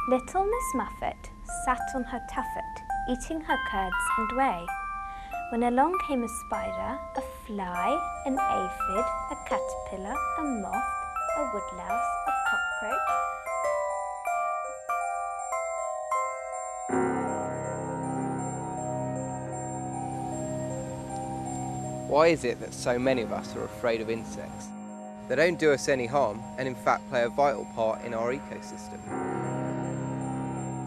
Little Miss Muffet sat on her tuffet, eating her curds and whey, when along came a spider, a fly, an aphid, a caterpillar, a moth, a woodlouse, a cockroach. Why is it that so many of us are afraid of insects? They don't do us any harm and in fact play a vital part in our ecosystem.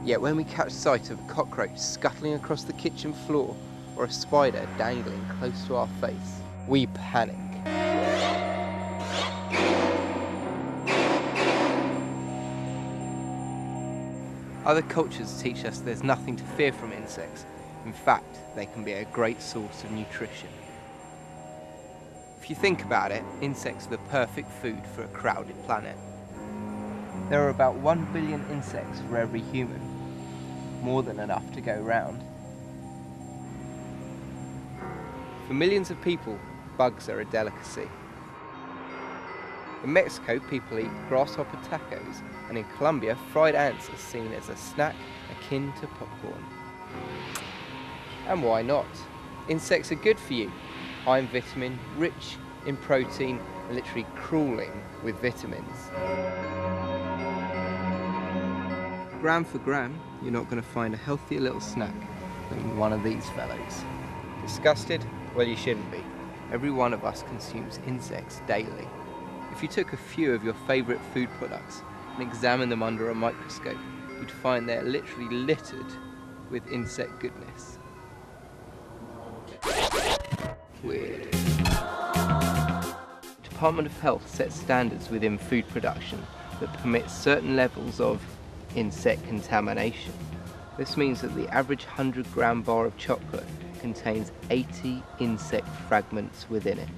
Yet when we catch sight of a cockroach scuttling across the kitchen floor or a spider dangling close to our face, we panic. Other cultures teach us there's nothing to fear from insects. In fact, they can be a great source of nutrition. If you think about it, insects are the perfect food for a crowded planet. There are about 1 billion insects for every human, more than enough to go round. For millions of people, bugs are a delicacy. In Mexico, people eat grasshopper tacos, and in Colombia, fried ants are seen as a snack akin to popcorn. And why not? Insects are good for you. High in vitamin, rich in protein, and literally crawling with vitamins. Gram for gram, you're not going to find a healthier little snack than one of these fellows. Disgusted? Well, you shouldn't be. Every one of us consumes insects daily. If you took a few of your favourite food products and examined them under a microscope, you'd find they're literally littered with insect goodness. Weird. Department of Health sets standards within food production that permit certain levels of insect contamination. This means that the average 100-gram bar of chocolate contains 80 insect fragments within it.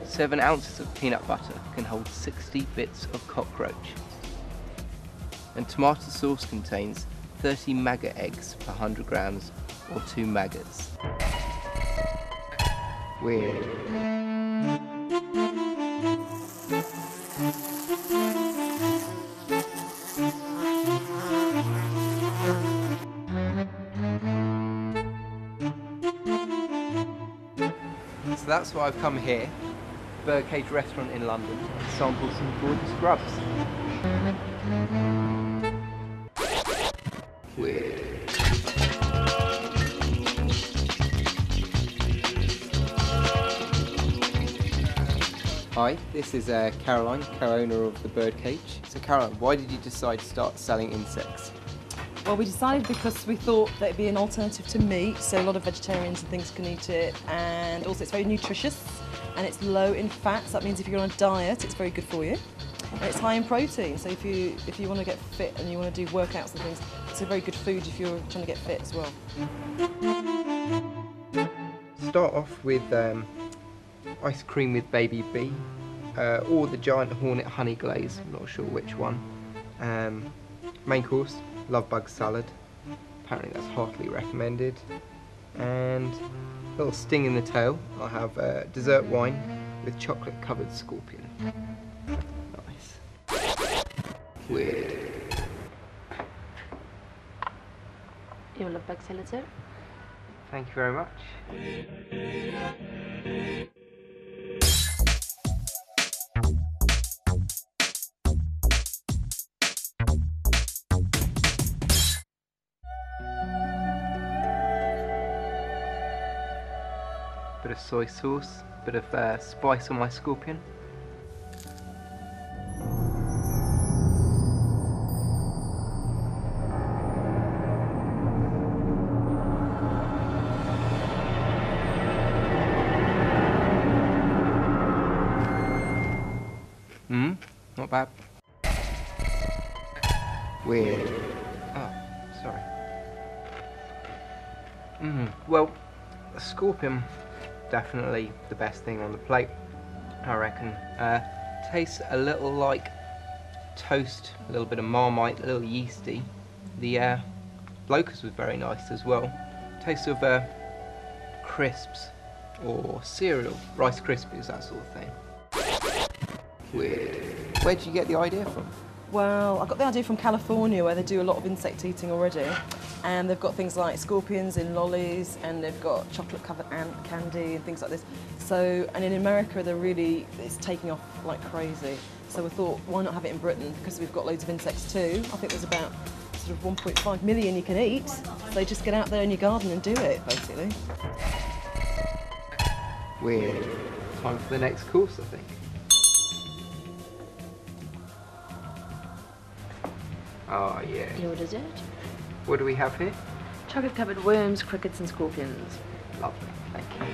7 ounces of peanut butter can hold 60 bits of cockroach. And tomato sauce contains 30 maggot eggs per 100 grams, or 2 maggots. Weird. So that's why I've come here, Birdcage Restaurant in London, to sample some gorgeous grubs. Weird. Hi, this is Caroline, co-owner of the Birdcage. So Caroline, why did you decide to start selling insects? Well, we decided because we thought that it'd be an alternative to meat, so a lot of vegetarians and things can eat it, and also it's very nutritious and it's low in fat, so that means if you're on a diet it's very good for you. And it's high in protein, so if you want to get fit and you want to do workouts and things, it's a very good food if you're trying to get fit as well. Start off with ice cream with baby bee, or the giant hornet honey glaze, I'm not sure which one. Main course, love bug salad, apparently that's heartily recommended. And a little sting in the tail, I'll have dessert wine with chocolate covered scorpion. Nice. Weird. You love bug salad, sir? Thank you very much. Bit of soy sauce, bit of spice on my scorpion. Not bad. Weird. Oh, sorry. Well, a scorpion, definitely the best thing on the plate, I reckon. Tastes a little like toast, a little bit of Marmite, a little yeasty. The locust was very nice as well. Taste of crisps or cereal, Rice Krispies, that sort of thing. Weird. Where did you get the idea from? Well, I got the idea from California where they do a lot of insect eating already, and they've got things like scorpions in lollies, and they've got chocolate covered ant candy and things like this. So, and in America it's taking off like crazy. So we thought, why not have it in Britain, because we've got loads of insects too. I think there's about sort of 1.5 million you can eat. So just get out there in your garden and do it, basically. We're time for the next course, I think. Oh yeah. Your dessert? What do we have here? Chocolate covered worms, crickets and scorpions. Lovely, thank you.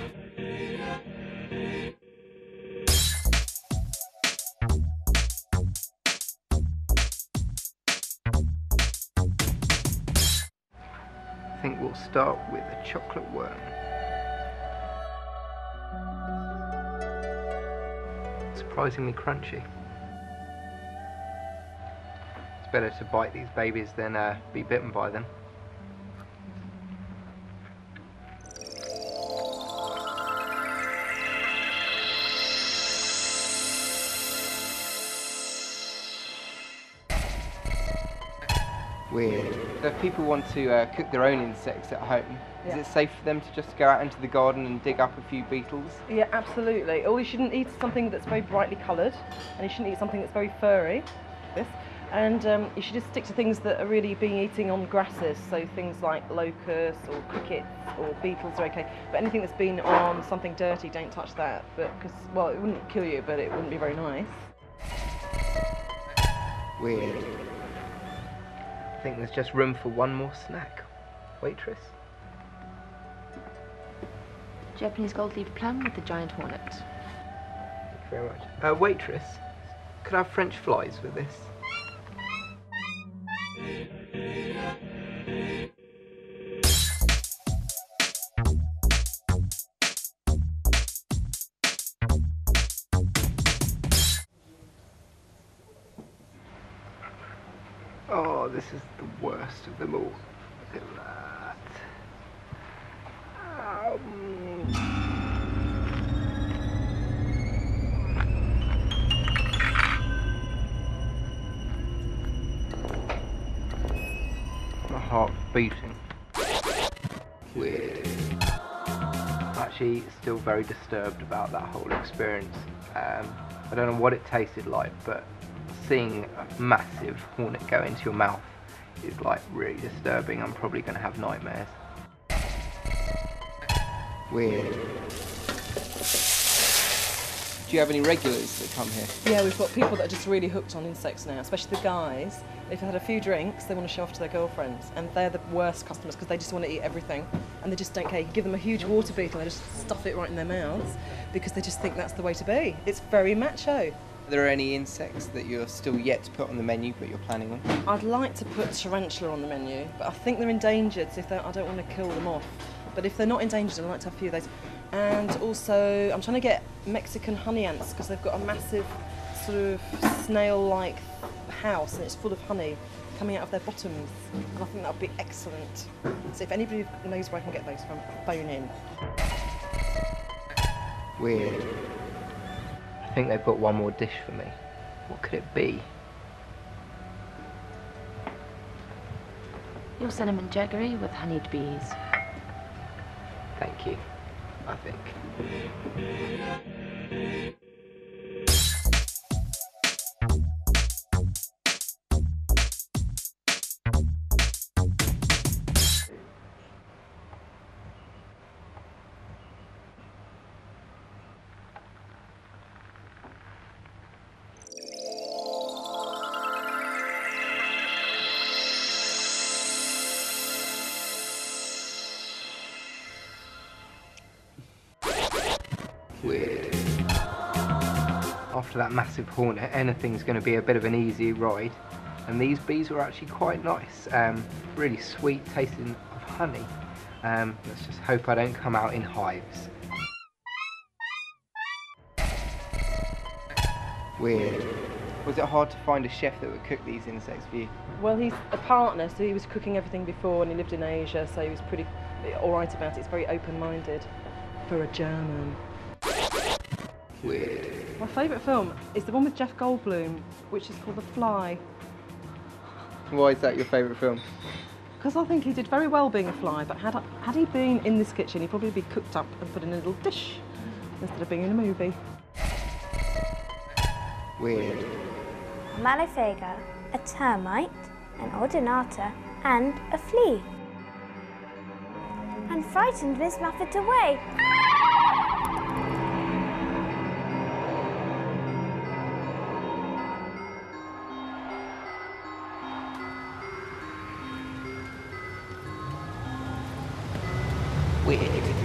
I think we'll start with a chocolate worm. Surprisingly crunchy. It's better to bite these babies than be bitten by them. Weird. So if people want to cook their own insects at home, is it safe for them to just go out into the garden and dig up a few beetles? Yeah, absolutely. Or you shouldn't eat something that's very brightly coloured, and you shouldn't eat something that's very furry. And you should just stick to things that are really being eating on grasses, so things like locusts or crickets or beetles are okay. But anything that's been on something dirty, don't touch that. Because, well, it wouldn't kill you, but it wouldn't be very nice. Weird. I think there's just room for one more snack. Waitress? Japanese gold leaf plum with the giant hornet. Thank you very much. Waitress, could I have French flies with this? Oh, this is the worst of them all. Look at that. My heart's beating. Weird. I'm actually still very disturbed about that whole experience. I don't know what it tasted like, but seeing a massive hornet go into your mouth is like really disturbing. I'm probably going to have nightmares. Weird. Do you have any regulars that come here? Yeah, we've got people that are just really hooked on insects now, especially the guys. If they've had a few drinks, they want to show off to their girlfriends, and they're the worst customers because they just want to eat everything, and they just don't care. You give them a huge water beetle, they just stuff it right in their mouths because they just think that's the way to be. It's very macho. Are there any insects that you're still yet to put on the menu but you're planning on? I'd like to put tarantula on the menu, but I think they're endangered, so I don't want to kill them off. But if they're not endangered, I'd like to have a few of those. And also, I'm trying to get Mexican honey ants because they've got a massive sort of snail-like house and it's full of honey coming out of their bottoms. And I think that would be excellent. So if anybody knows where I can get those from, phone in. Weird. I think they've got one more dish for me. What could it be? Your cinnamon jaggery with honeyed bees. Thank you, I think. Weird. After that massive hornet, anything's going to be a bit of an easy ride. And these bees were actually quite nice. Really sweet, tasting of honey. Let's just hope I don't come out in hives. Weird. Was it hard to find a chef that would cook these insects for you? Well, he's a partner, so he was cooking everything before and he lived in Asia, so he was pretty alright about it. He's very open-minded for a German. Weird. My favourite film is the one with Jeff Goldblum, which is called The Fly. Why is that your favourite film? Because I think he did very well being a fly, but had he been in this kitchen, he'd probably be cooked up and put in a little dish instead of being in a movie. Weird. A malophaga, a termite, an ordinata, and a flea. And frightened Miss Muffet away. Weird.